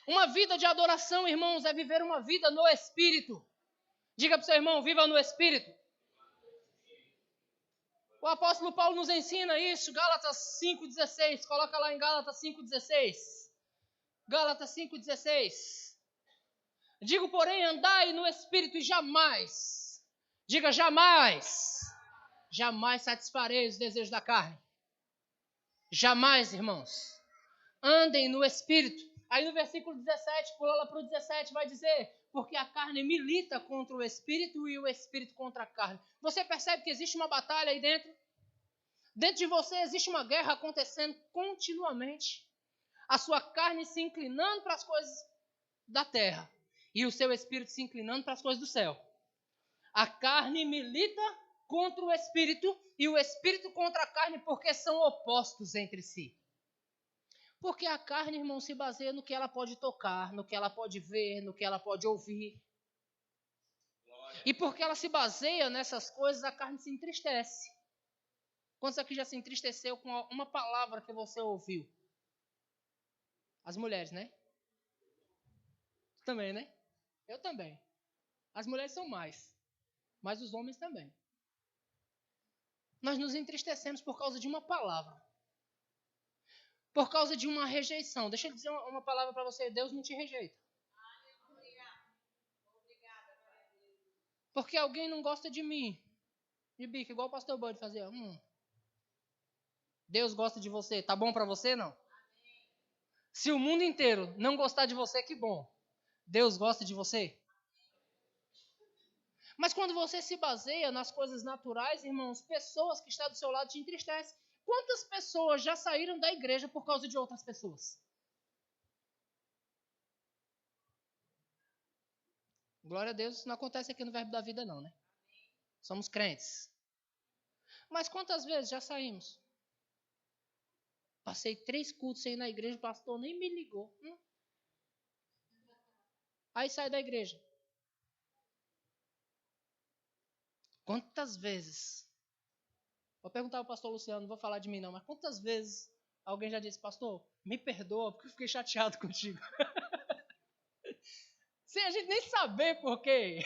Uma vida de adoração, irmãos, é viver uma vida no Espírito. Diga para o seu irmão, viva no Espírito. O apóstolo Paulo nos ensina isso, Gálatas 5,16. Coloca lá em Gálatas 5,16. Gálatas 5,16. Digo, porém, andai no Espírito e jamais, diga jamais, jamais satisfarei os desejos da carne. Jamais, irmãos. Andem no Espírito. Aí no versículo 17, pula lá para o 17, vai dizer, porque a carne milita contra o Espírito e o Espírito contra a carne. Você percebe que existe uma batalha aí dentro? Dentro de você existe uma guerra acontecendo continuamente. A sua carne se inclinando para as coisas da terra e o seu espírito se inclinando para as coisas do céu. A carne milita contra o espírito e o espírito contra a carne porque são opostos entre si. Porque a carne, irmão, se baseia no que ela pode tocar, no que ela pode ver, no que ela pode ouvir. E porque ela se baseia nessas coisas, a carne se entristece. Quantos aqui já se entristeceu com uma palavra que você ouviu? As mulheres, né? Também, né? Eu também. As mulheres são mais, mas os homens também. Nós nos entristecemos por causa de uma palavra. Por causa de uma rejeição. Deixa eu dizer uma palavra para você. Deus não te rejeita. Porque alguém não gosta de mim. De bico, igual o pastor Bud fazia. Deus gosta de você. Tá bom para você, não? Se o mundo inteiro não gostar de você, que bom. Deus gosta de você? Mas quando você se baseia nas coisas naturais, irmãos, pessoas que estão do seu lado te entristecem. Quantas pessoas já saíram da igreja por causa de outras pessoas? Glória a Deus, isso não acontece aqui no Verbo da Vida não, né? Somos crentes. Mas quantas vezes já saímos? Passei 3 cultos sem ir na igreja, o pastor nem me ligou. Aí sai da igreja. Quantas vezes? Vou perguntar ao pastor Luciano, não vou falar de mim não, mas quantas vezes alguém já disse, pastor, me perdoa porque eu fiquei chateado contigo. Sem a gente nem saber por quê.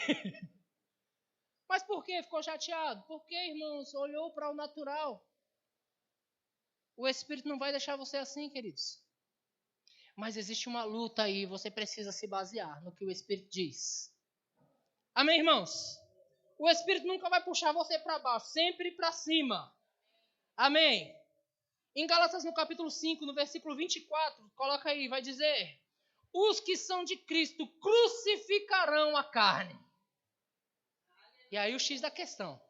Mas por que ficou chateado? Porque, irmãos, olhou para o natural. O Espírito não vai deixar você assim, queridos. Mas existe uma luta aí, você precisa se basear no que o Espírito diz. Amém, irmãos? O Espírito nunca vai puxar você para baixo, sempre para cima. Amém? Em Gálatas, no capítulo 5, no versículo 24, coloca aí, vai dizer: os que são de Cristo crucificarão a carne. E aí o X da questão.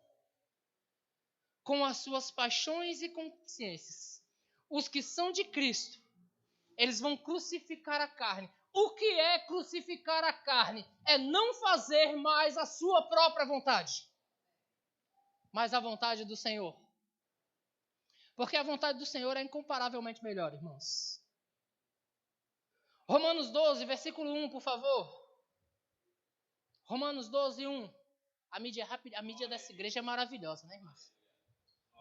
Com as suas paixões e consciências. Os que são de Cristo, eles vão crucificar a carne. O que é crucificar a carne? É não fazer mais a sua própria vontade, mas a vontade do Senhor. Porque a vontade do Senhor é incomparavelmente melhor, irmãos. Romanos 12, versículo 1, por favor. Romanos 12, 1. A mídia dessa igreja é maravilhosa, né, irmãos?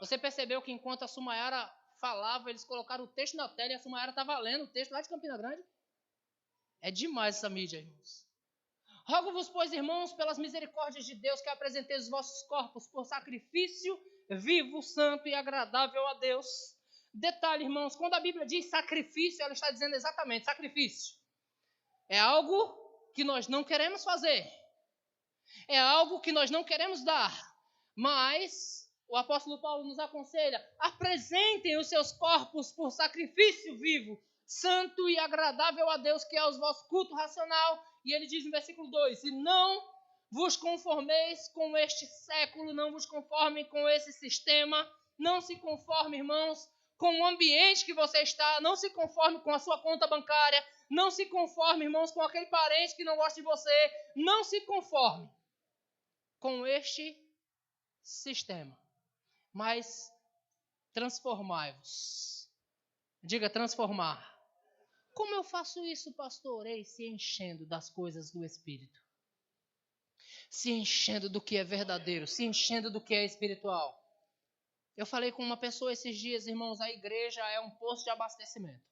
Você percebeu que enquanto a Sumayara falava, eles colocaram o texto na tela e a Sumayara estava lendo o texto lá de Campina Grande? É demais essa mídia, irmãos. Rogo-vos, pois, irmãos, pelas misericórdias de Deus, que apresenteis os vossos corpos por sacrifício vivo, santo e agradável a Deus. Detalhe, irmãos, quando a Bíblia diz sacrifício, ela está dizendo exatamente sacrifício. É algo que nós não queremos fazer. É algo que nós não queremos dar. Mas o apóstolo Paulo nos aconselha: apresentem os seus corpos por sacrifício vivo, santo e agradável a Deus, que é o vosso culto racional. E ele diz no versículo 2: e não vos conformeis com este século, não vos conformem com esse sistema, não se conforme, irmãos, com o ambiente que você está, não se conforme com a sua conta bancária, não se conforme, irmãos, com aquele parente que não gosta de você, não se conforme com este sistema, mas transformai-vos. Diga transformar. Como eu faço isso, pastor? Se enchendo das coisas do Espírito. Se enchendo do que é verdadeiro, se enchendo do que é espiritual. Eu falei com uma pessoa esses dias, irmãos, a igreja é um posto de abastecimento.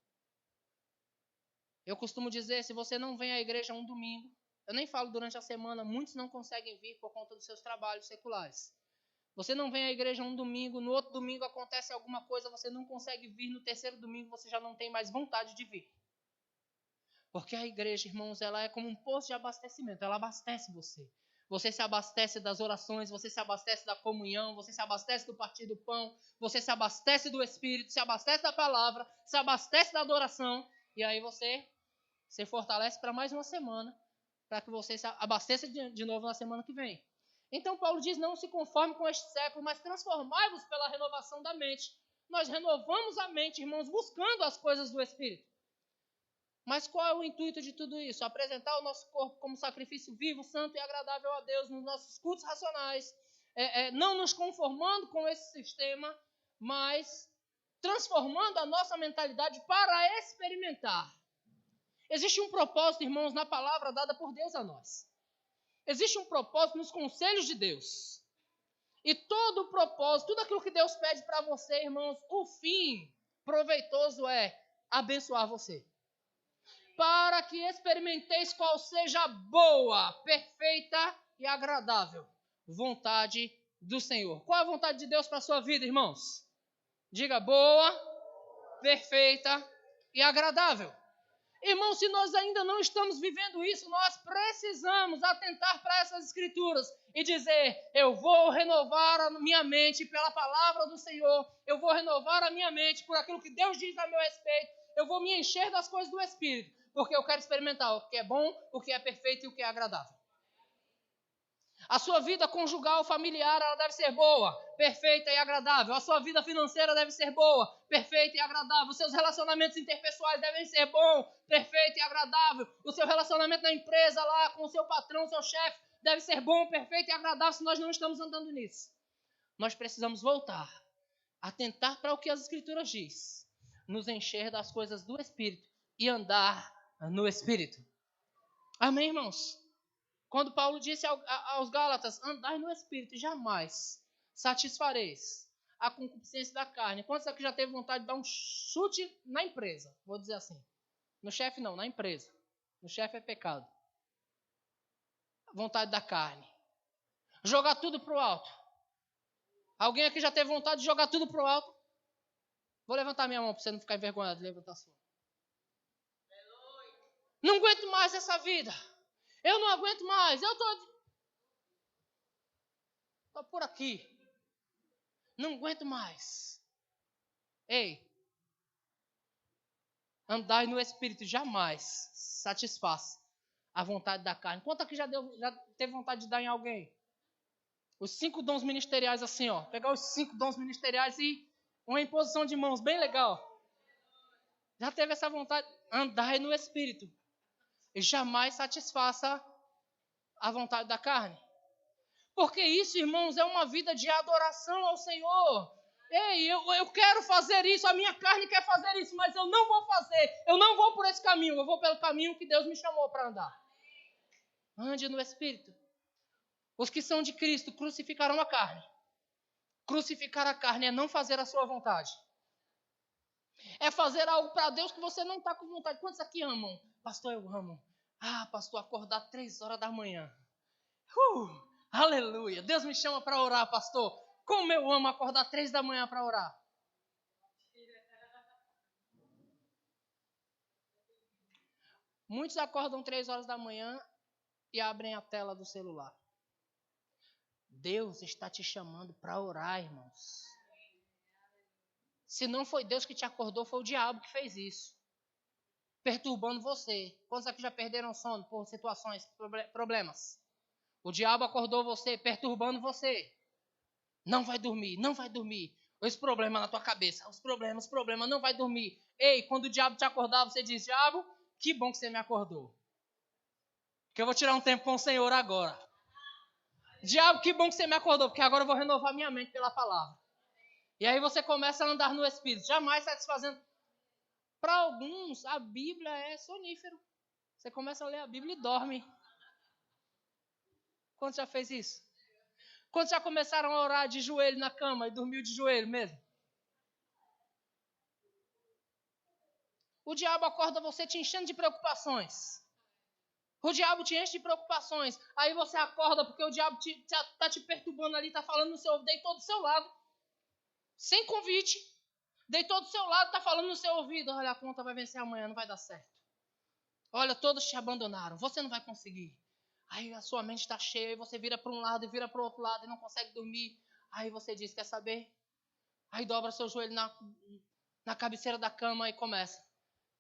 Eu costumo dizer, se você não vem à igreja um domingo, eu nem falo durante a semana, muitos não conseguem vir por conta dos seus trabalhos seculares. Você não vem à igreja um domingo, no outro domingo acontece alguma coisa, você não consegue vir, no terceiro domingo você já não tem mais vontade de vir. Porque a igreja, irmãos, ela é como um posto de abastecimento, ela abastece você. Você se abastece das orações, você se abastece da comunhão, você se abastece do partir do pão, você se abastece do Espírito, se abastece da palavra, se abastece da adoração, e aí você se fortalece para mais uma semana, para que você se abasteça de novo na semana que vem. Então Paulo diz, não se conforme com este século, mas transformai-vos pela renovação da mente. nós renovamos a mente, irmãos, buscando as coisas do Espírito. Mas qual é o intuito de tudo isso? Apresentar o nosso corpo como sacrifício vivo, santo e agradável a Deus nos nossos cultos racionais, não nos conformando com esse sistema, mas transformando a nossa mentalidade para experimentar. Existe um propósito, irmãos, na palavra dada por Deus a nós. Existe um propósito nos conselhos de Deus. E todo o propósito, tudo aquilo que Deus pede para você, irmãos, o fim proveitoso é abençoar você. Para que experimenteis qual seja a boa, perfeita e agradável vontade do Senhor. Qual é a vontade de Deus para a sua vida, irmãos? Diga boa, perfeita e agradável. Irmãos, se nós ainda não estamos vivendo isso, nós precisamos atentar para essas escrituras e dizer, eu vou renovar a minha mente pela palavra do Senhor, eu vou renovar a minha mente por aquilo que Deus diz a meu respeito, eu vou me encher das coisas do Espírito, porque eu quero experimentar o que é bom, o que é perfeito e o que é agradável. A sua vida conjugal, familiar, ela deve ser boa, perfeita e agradável. A sua vida financeira deve ser boa, perfeita e agradável. Os seus relacionamentos interpessoais devem ser bom, perfeito e agradável. O seu relacionamento na empresa lá com o seu patrão, seu chefe, deve ser bom, perfeito e agradável. Se nós não estamos andando nisso, nós precisamos voltar, atentar para o que as Escrituras diz, nos encher das coisas do Espírito e andar no Espírito. Amém, irmãos? Quando Paulo disse aos Gálatas, andai no Espírito e jamais satisfareis a concupiscência da carne. Quantos aqui já teve vontade de dar um chute na empresa? Vou dizer assim. No chefe não, na empresa. No chefe é pecado. Vontade da carne. Jogar tudo para o alto. Alguém aqui já teve vontade de jogar tudo para o alto? Vou levantar minha mão para você não ficar envergonhado de levantar a sua. Não aguento mais essa vida. Eu não aguento mais. Eu estou por aqui. Não aguento mais. Ei. Andai no Espírito jamais satisfaz a vontade da carne. Quanto aqui já teve vontade de dar em alguém? Os 5 dons ministeriais assim, ó. Pegar os 5 dons ministeriais e uma imposição de mãos bem legal. Já teve essa vontade? Andai no Espírito. E jamais satisfaça a vontade da carne. Porque isso, irmãos, é uma vida de adoração ao Senhor. Ei, eu quero fazer isso, a minha carne quer fazer isso, mas eu não vou fazer. Eu não vou por esse caminho, eu vou pelo caminho que Deus me chamou para andar. Ande no Espírito. Os que são de Cristo crucificaram a carne. Crucificar a carne é não fazer a sua vontade. É fazer algo para Deus que você não está com vontade. Quantos aqui amam? Pastor, eu amo. Ah, pastor, acordar 3 horas da manhã. Aleluia. Deus me chama para orar, pastor. Como eu amo acordar 3 da manhã para orar. Muitos acordam 3 horas da manhã e abrem a tela do celular. Deus está te chamando para orar, irmãos. Se não foi Deus que te acordou, foi o diabo que fez isso. Perturbando você. Quantos aqui já perderam sono por situações, problemas? O diabo acordou você, perturbando você. Não vai dormir, não vai dormir. Os problemas na tua cabeça, os problemas, não vai dormir. Ei, quando o diabo te acordar, você diz, diabo, que bom que você me acordou. Porque eu vou tirar um tempo com o Senhor agora. Diabo, que bom que você me acordou, porque agora eu vou renovar minha mente pela palavra. E aí você começa a andar no Espírito, jamais satisfazendo. Para alguns, a Bíblia é sonífero. Você começa a ler a Bíblia e dorme. Quantos já fez isso? Quantos já começaram a orar de joelho na cama e dormiu de joelho mesmo? O diabo acorda você te enchendo de preocupações. O diabo te enche de preocupações. Aí você acorda porque o diabo está te perturbando ali, está falando no seu ouvido, deitou do seu lado. Sem convite. Deitou do seu lado, está falando no seu ouvido. Olha, a conta vai vencer amanhã, não vai dar certo. Olha, todos te abandonaram, você não vai conseguir. Aí a sua mente está cheia, e você vira para um lado e vira para o outro lado e não consegue dormir. Aí você diz, quer saber? Aí dobra seu joelho na cabeceira da cama e começa.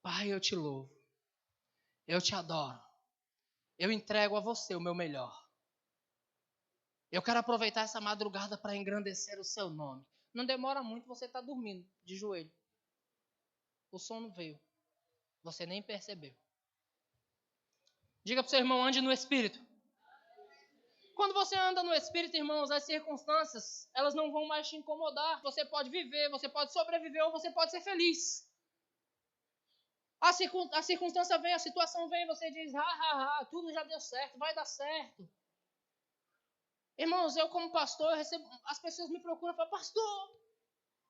Pai, eu te louvo. Eu te adoro. Eu entrego a você o meu melhor. Eu quero aproveitar essa madrugada para engrandecer o seu nome. Não demora muito, você está dormindo de joelho. O sono veio. Você nem percebeu. Diga para o seu irmão, ande no Espírito. Quando você anda no Espírito, irmãos, as circunstâncias, elas não vão mais te incomodar. Você pode viver, você pode sobreviver ou você pode ser feliz. A circunstância vem, a situação vem, você diz, tudo já deu certo, vai dar certo. Irmãos, eu como pastor, as pessoas me procuram e falam, pastor,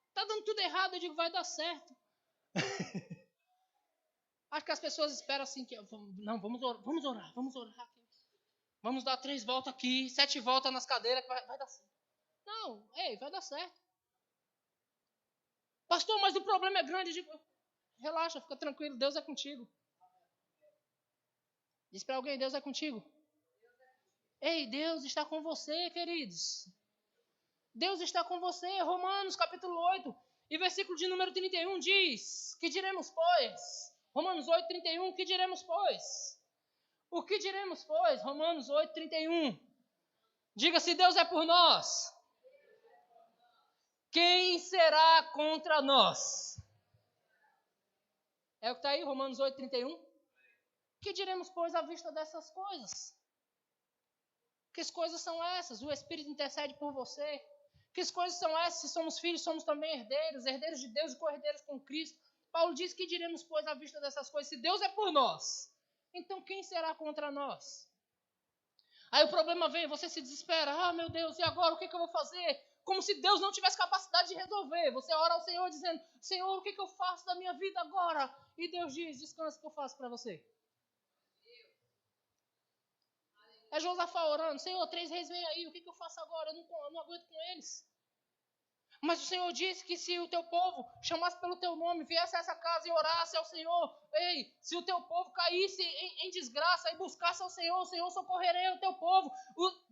está dando tudo errado, eu digo, vai dar certo. Acho que as pessoas esperam assim, não, vamos orar. Vamos dar 3 voltas aqui, 7 voltas nas cadeiras, que vai dar certo. Não, vai dar certo. Pastor, mas o problema é grande. Eu digo, relaxa, fica tranquilo, Deus é contigo. Diz para alguém, Deus é contigo. Ei, Deus está com você, queridos. Deus está com você. Romanos capítulo 8 e versículo de número 31 diz, que diremos, pois? Romanos 8, 31, que diremos, pois? O que diremos, pois? Romanos 8, 31. Diga, se Deus é por nós, quem será contra nós? É o que está aí, Romanos 8, 31. Que diremos, pois, à vista dessas coisas? Que coisas são essas? O Espírito intercede por você. Que coisas são essas? Se somos filhos, somos também herdeiros, herdeiros de Deus e co-herdeiros com Cristo. Paulo diz que diremos, pois, à vista dessas coisas? Se Deus é por nós, então quem será contra nós? Aí o problema vem, você se desespera. Meu Deus, e agora? O que eu vou fazer? Como se Deus não tivesse capacidade de resolver. Você ora ao Senhor dizendo, Senhor, o que eu faço da minha vida agora? E Deus diz, descansa que eu faço para você. É Josafá orando, Senhor, 3 reis vêm aí, o que eu faço agora? Eu não aguento com eles. Mas o Senhor disse que se o teu povo chamasse pelo teu nome, viesse a essa casa e orasse ao Senhor, se o teu povo caísse em desgraça e buscasse ao Senhor, o Senhor socorreria o teu povo.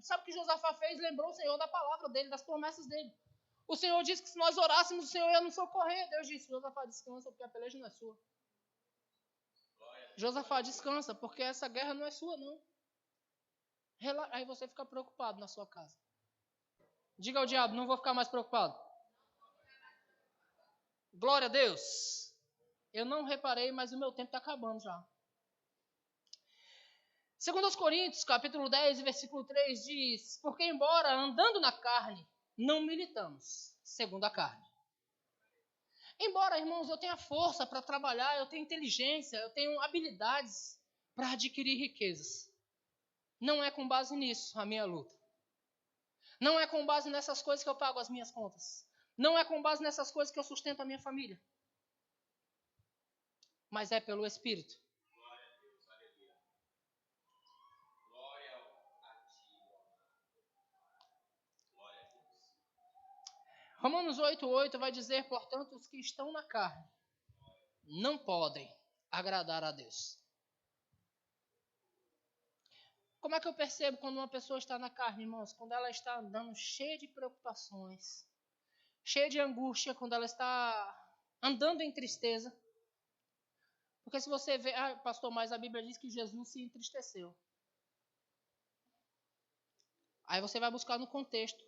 Sabe o que Josafá fez? Lembrou o Senhor da palavra dele, das promessas dele. O Senhor disse que se nós orássemos, o Senhor ia nos socorrer. Deus disse, Josafá, descansa, porque a peleja não é sua. Josafá, descansa, porque essa guerra não é sua, não. Aí você fica preocupado na sua casa. Diga ao diabo, não vou ficar mais preocupado. Glória a Deus. Eu não reparei, mas o meu tempo está acabando já. 2 Coríntios, capítulo 10, versículo 3 diz, porque embora andando na carne, não militamos segundo a carne. Embora, irmãos, eu tenha força para trabalhar, eu tenho inteligência, eu tenho habilidades para adquirir riquezas. Não é com base nisso a minha luta. Não é com base nessas coisas que eu pago as minhas contas. Não é com base nessas coisas que eu sustento a minha família. Mas é pelo Espírito. Glória a Deus, aleluia. Glória a ti. Glória a Deus. Romanos 8:8 vai dizer, portanto, os que estão na carne não podem agradar a Deus. Como é que eu percebo quando uma pessoa está na carne, irmãos? Quando ela está andando cheia de preocupações, cheia de angústia, quando ela está andando em tristeza. Porque se você vê, pastor, mas a Bíblia diz que Jesus se entristeceu. Aí você vai buscar no contexto.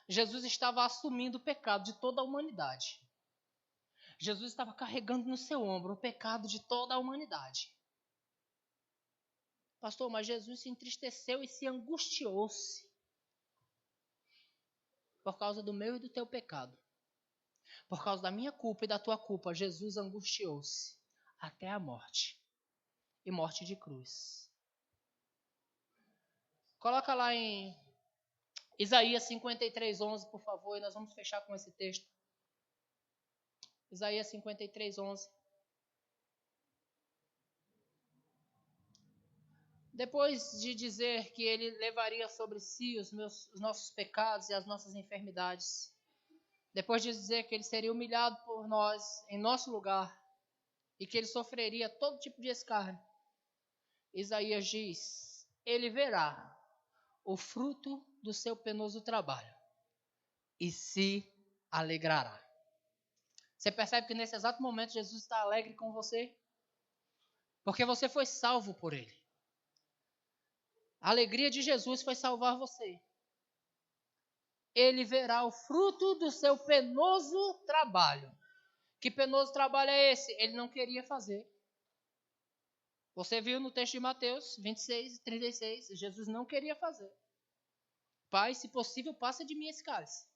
Jesus estava assumindo o pecado de toda a humanidade. Jesus estava carregando no seu ombro o pecado de toda a humanidade. Pastor, mas Jesus se entristeceu e se angustiou-se por causa do meu e do teu pecado. Por causa da minha culpa e da tua culpa, Jesus angustiou-se até a morte. E morte de cruz. Coloca lá em Isaías 53:11, por favor, e nós vamos fechar com esse texto. Isaías 53:11. Depois de dizer que ele levaria sobre si os nossos pecados e as nossas enfermidades, depois de dizer que ele seria humilhado por nós, em nosso lugar, e que ele sofreria todo tipo de escárnio, Isaías diz, ele verá o fruto do seu penoso trabalho e se alegrará. Você percebe que nesse exato momento Jesus está alegre com você? Porque você foi salvo por ele. A alegria de Jesus foi salvar você. ele verá o fruto do seu penoso trabalho. Que penoso trabalho é esse? Ele não queria fazer. Você viu no texto de Mateus 26, 36, Jesus não queria fazer. Pai, se possível, passa de mim esse cálice.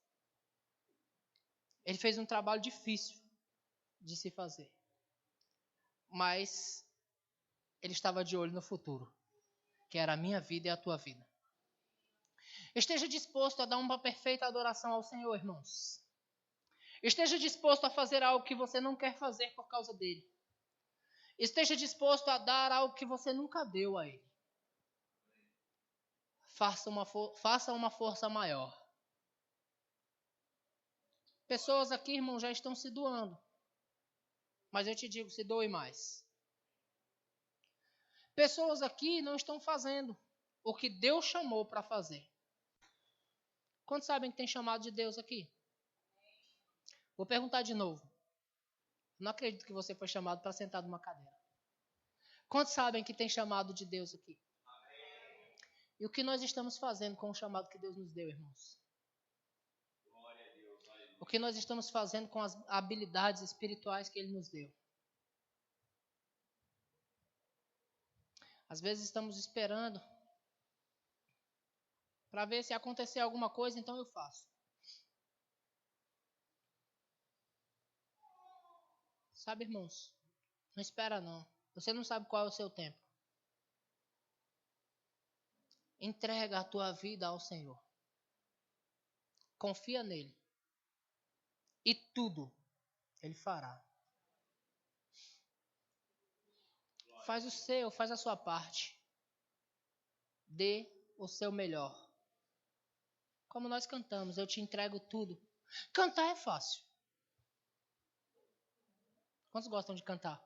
Ele fez um trabalho difícil de se fazer. Mas ele estava de olho no futuro, que era a minha vida e a tua vida. Esteja disposto a dar uma perfeita adoração ao Senhor, irmãos. Esteja disposto a fazer algo que você não quer fazer por causa dele. Esteja disposto a dar algo que você nunca deu a ele. Faça uma força maior. Pessoas aqui, irmão, já estão se doando. Mas eu te digo, se doe mais. Pessoas aqui não estão fazendo o que Deus chamou para fazer. Quantos sabem que tem chamado de Deus aqui? Vou perguntar de novo. Não acredito que você foi chamado para sentar numa cadeira. Quantos sabem que tem chamado de Deus aqui? E o que nós estamos fazendo com o chamado que Deus nos deu, irmãos? O que nós estamos fazendo com as habilidades espirituais que Ele nos deu? Às vezes estamos esperando para ver se acontecer alguma coisa, então eu faço. Sabe, irmãos? Não espera não. Você não sabe qual é o seu tempo. Entrega a tua vida ao Senhor. Confia nele. E tudo Ele fará. Faz o seu, faz a sua parte. Dê o seu melhor. Como nós cantamos, eu te entrego tudo. Cantar é fácil. Quantos gostam de cantar?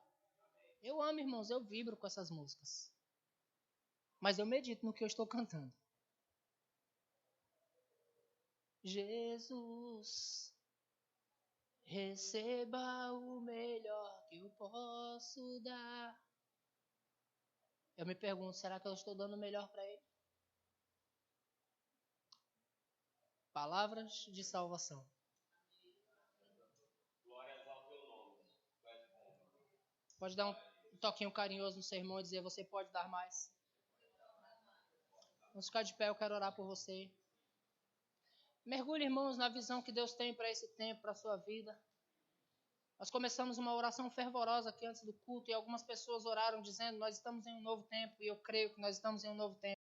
Eu amo, irmãos, eu vibro com essas músicas. Mas eu medito no que eu estou cantando. Jesus, receba o melhor que eu posso dar. Eu me pergunto, será que eu estou dando o melhor para Ele? Palavras de salvação. Pode dar um toquinho carinhoso no sermão e dizer, você pode dar mais. Vamos ficar de pé, eu quero orar por você. Mergulhe, irmãos, na visão que Deus tem para esse tempo, para a sua vida. Nós começamos uma oração fervorosa aqui antes do culto e algumas pessoas oraram dizendo, nós estamos em um novo tempo, e eu creio que nós estamos em um novo tempo.